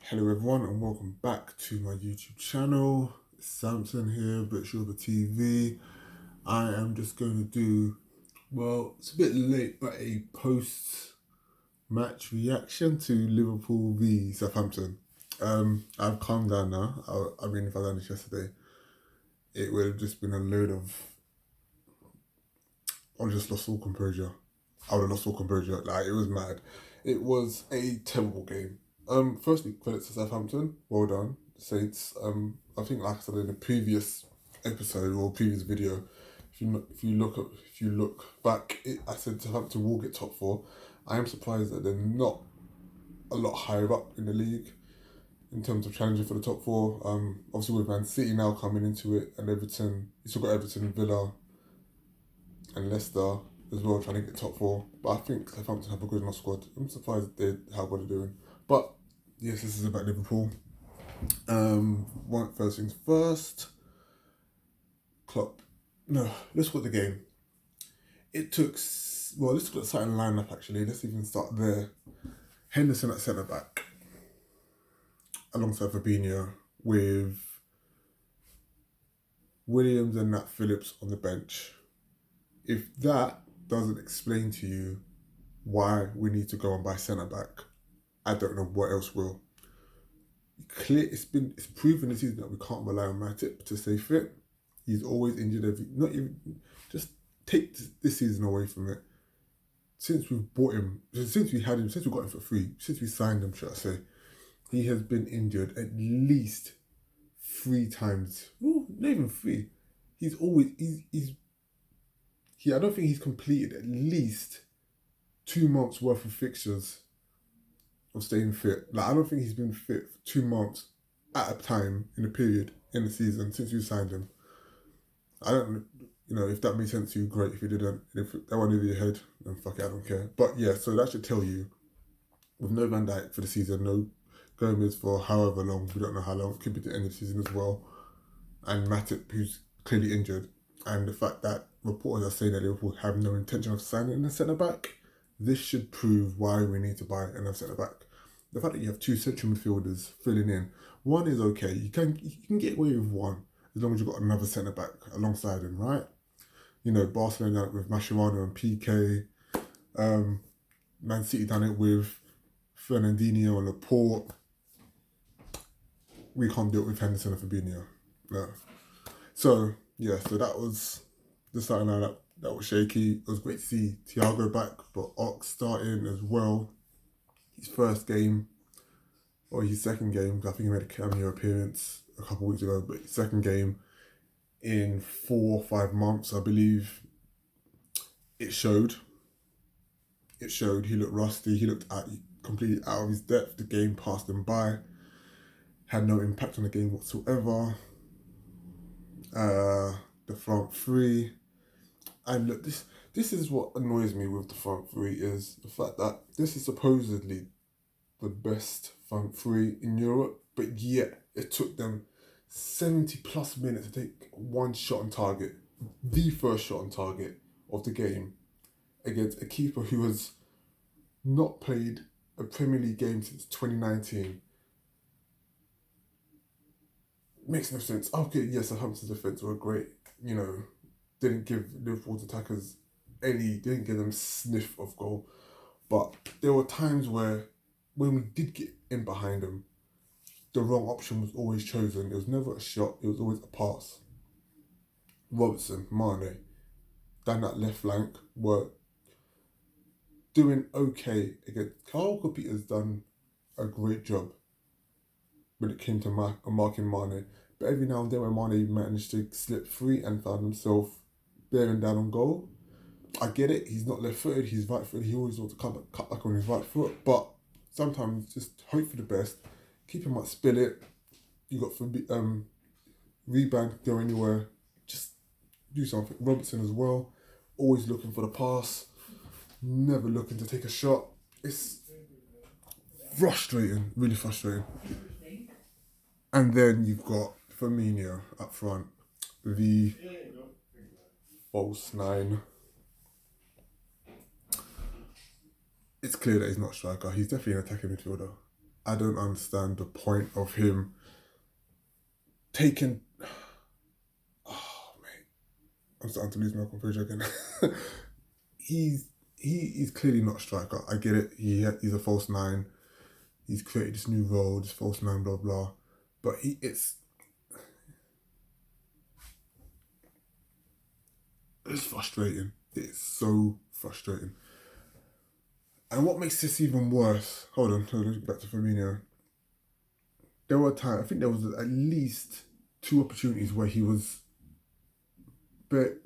Hello everyone and welcome back to my YouTube channel. It's Samson here, British over TV. I am just going to do, well, it's a bit late, but a post-match reaction to Liverpool v Southampton. I've calmed down now. I mean, if I'd done this yesterday, it would have just been a load of, I just lost all composure. I would have lost all composure. Like, it was mad. It was a terrible game. Firstly, credit to Southampton. Well done, Saints. I think, like I said in the previous episode or previous video, if you look back, I said Southampton will get top four. I am surprised that they're not a lot higher up in the league in terms of challenging for the top four. Obviously with Man City now coming into it and Everton, you still got Everton, Villa, and Leicester as well trying to get top four. But I think Southampton have a good enough squad. I'm surprised how what they're doing. But yes, this is about Liverpool. First things first. Klopp. No, let's look at the game. Let's look at the starting lineup actually. Let's even start there. Henderson at centre back, alongside Fabinho, with Williams and Nat Phillips on the bench. If that doesn't explain to you why we need to go and buy centre back, I don't know what else will. It's proven this season that we can't rely on Matip to stay fit. He's always injured just take this season away from it. Since we got him for free, since we signed him, should I say, he has been injured at least 3 times. Well, not even 3. I don't think he's completed at least 2 months worth of fixtures of staying fit. Like, I don't think he's been fit for 2 months at a time in a period in the season since we signed him. I don't if that made sense to you, great. If you didn't, if that went over your head, then fuck it, I don't care. But yeah, so that should tell you, with no Van Dijk for the season, no Gomez for however long, we don't know how long, it could be the end of the season as well, and Matip, who's clearly injured, and the fact that reporters are saying that Liverpool have no intention of signing a centre-back, this should prove why we need to buy another centre-back. The fact that you have 2 central midfielders filling in, one is okay, you can get away with one, as long as you've got another centre-back alongside him, right? Barcelona with Mascherano and PK, Man City done it with Fernandinho and Laporte. We can't do it with Henderson and Fabinho. No. So that was the starting lineup. That was shaky. It was great to see Thiago back, but Ox starting as well. His first game, or his second game, I think he made a cameo appearance a couple of weeks ago, but his second game in 4 or 5 months, I believe. It showed. He looked rusty. He looked completely out of his depth. The game passed him by. Had no impact on the game whatsoever. The front three. And look, this is what annoys me with the front three, is the fact that this is supposedly the best front three in Europe, but yet it took them 70 plus minutes to take one shot on target, the first shot on target of the game, against a keeper who has not played a Premier League game since 2019. Makes no sense. Okay, yes, Southampton's defence were great. Didn't give Liverpool's attackers didn't give them sniff of goal. But there were times where, when we did get in behind them, the wrong option was always chosen. It was never a shot, it was always a pass. Robertson, Mane, down that left flank, were doing okay against. Carl Peter's done a great job when it came to marking Mane. But every now and then when Mane managed to slip free and found himself bearing down on goal, I get it, he's not left-footed, he's right-footed, he always wants to cut back on his right foot, but sometimes just hope for the best, keep him might spill it, you got rebound, go anywhere, just do something. Robertson as well, always looking for the pass, never looking to take a shot. It's frustrating, really frustrating. And then you've got Firmino up front, the false 9. It's clear that he's not a striker. He's definitely an attacking midfielder. I don't understand the point of him taking. Oh mate, I'm starting to lose my composure again. He's clearly not a striker. I get it. He's a false nine. He's created this new role, this false nine, blah blah. But it's frustrating. It's so frustrating. And what makes this even worse? Hold on, back to Firmino. There were times. I think there was at least two opportunities where he was en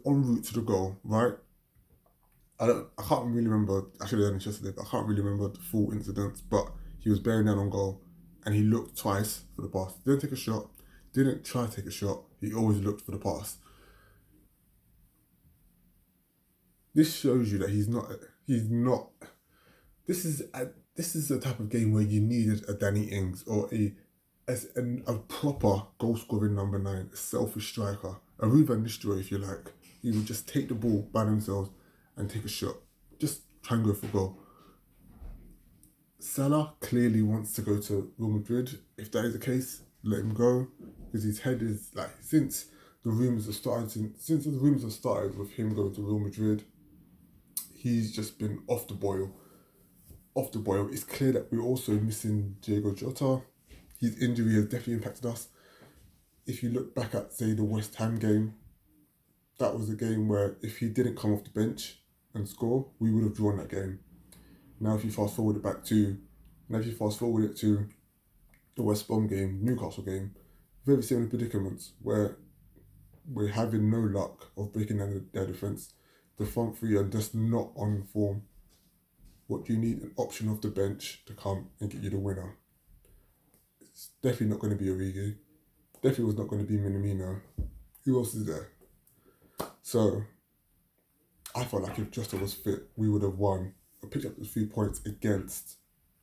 route to the goal, right? I can't really remember. I should have done this yesterday, but I can't really remember the full incident. But he was bearing down on goal, and he looked twice for the pass. Didn't take a shot. Didn't try to take a shot. He always looked for the pass. This shows you that he's not. He's not. This is the type of game where you needed a Danny Ings or a proper goal scoring number nine, a selfish striker, a Ruben Nistelrooy if you like. He would just take the ball by themselves and take a shot. Just try and go for goal. Salah clearly wants to go to Real Madrid. If that is the case, let him go, because his head is like since the rumours have started with him going to Real Madrid, he's just been off the boil. Off the boil. It's clear that we're also missing Diego Jota. His injury has definitely impacted us. If you look back at, say, the West Ham game, that was a game where if he didn't come off the bench and score, we would have drawn that game. Now if you fast forward it to the West Brom game, Newcastle game, very similar predicaments where we're having no luck of breaking down their defence. The front three are just not on form. What do you need? An option off the bench to come and get you the winner. It's definitely not going to be Origi. Definitely was not going to be Minamino. Who else is there? So, I felt like if Jota was fit, we would have won and picked up the 3 points against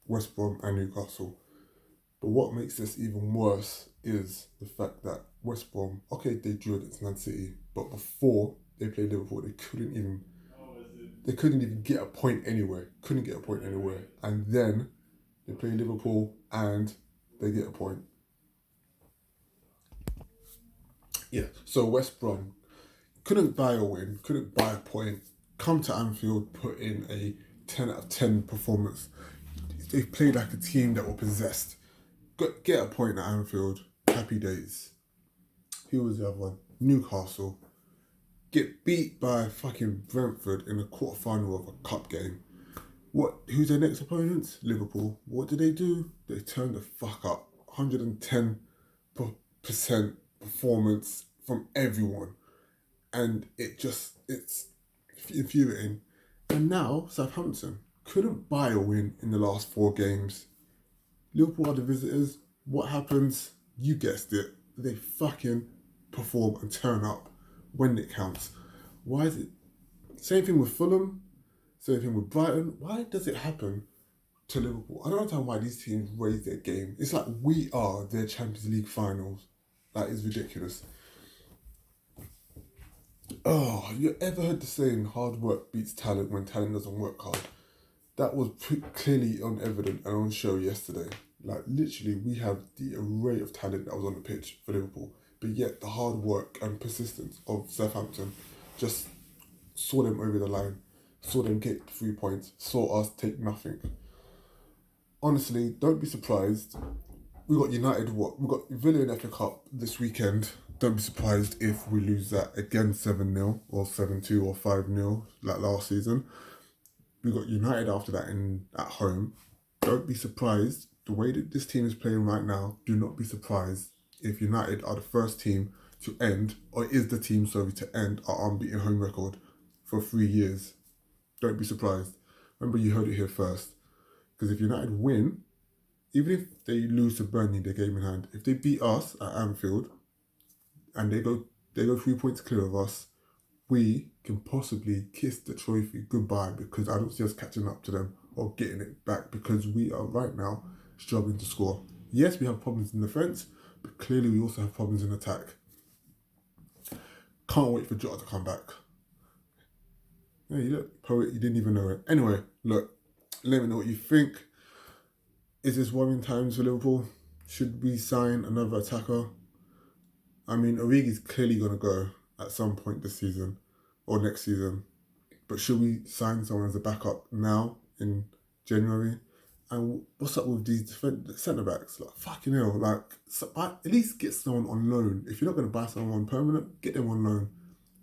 West Brom and Newcastle. But what makes this even worse is the fact that West Brom, okay, they drew against Man City, but before they played Liverpool, they couldn't even get a point anywhere. Couldn't get a point anywhere. And then they play Liverpool and they get a point. Yeah, so West Brom couldn't buy a win, couldn't buy a point, come to Anfield, put in a 10 out of 10 performance. They played like a team that were possessed. Get a point at Anfield, happy days. Who was the other one? Newcastle. Get beat by fucking Brentford in the quarterfinal of a cup game. Who's their next opponents? Liverpool. What did they do? They turned the fuck up. 110% performance from everyone. And it's infuriating. And now, Southampton couldn't buy a win in the last 4 games. Liverpool are the visitors. What happens? You guessed it. They fucking perform and turn up when it counts. Why is it? Same thing with Fulham. Same thing with Brighton. Why does it happen to Liverpool? I don't understand why these teams raise their game. It's like we are their Champions League finals. That is ridiculous. Oh, you ever heard the saying, hard work beats talent when talent doesn't work hard? That was clearly on evident and on show yesterday. Like, literally, we have the array of talent that was on the pitch for Liverpool. But yet, the hard work and persistence of Southampton just saw them over the line. Saw them get 3 points. Saw us take nothing. Honestly, don't be surprised. We got United, we got Villa in FA Cup this weekend. Don't be surprised if we lose that again 7-0 or 7-2 or 5-0 like last season. We got United after that at home. Don't be surprised. The way that this team is playing right now, do not be surprised if United are the first team to end, or is the team, to end our unbeaten home record for 3 years. Don't be surprised. Remember, you heard it here first. Because if United win, even if they lose to Burnley their game in hand, if they beat us at Anfield and they go 3 points clear of us, we can possibly kiss the trophy goodbye, because I don't see us catching up to them or getting it back, because we are right now struggling to score. Yes, we have problems in defence, but clearly we also have problems in attack. Can't wait for Jota to come back. Yeah, you look, poet, you didn't even know it. Anyway, look, let me know what you think. Is this worrying times for Liverpool? Should we sign another attacker? I mean, Origi's clearly going to go at some point this season or next season. But should we sign someone as a backup now in January? And what's up with these centre backs? Like, fucking hell. Like, at least get someone on loan. If you're not going to buy someone permanent, get them on loan.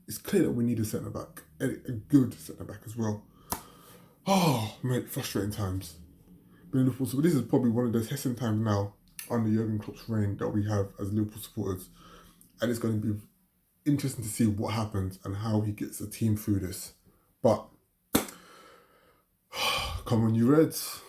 It's clear that we need a centre back, a good centre back as well. Oh, mate, frustrating times. But this is probably one of those testing times now under Jurgen Klopp's reign that we have as Liverpool supporters. And it's going to be interesting to see what happens and how he gets the team through this. But come on, you Reds.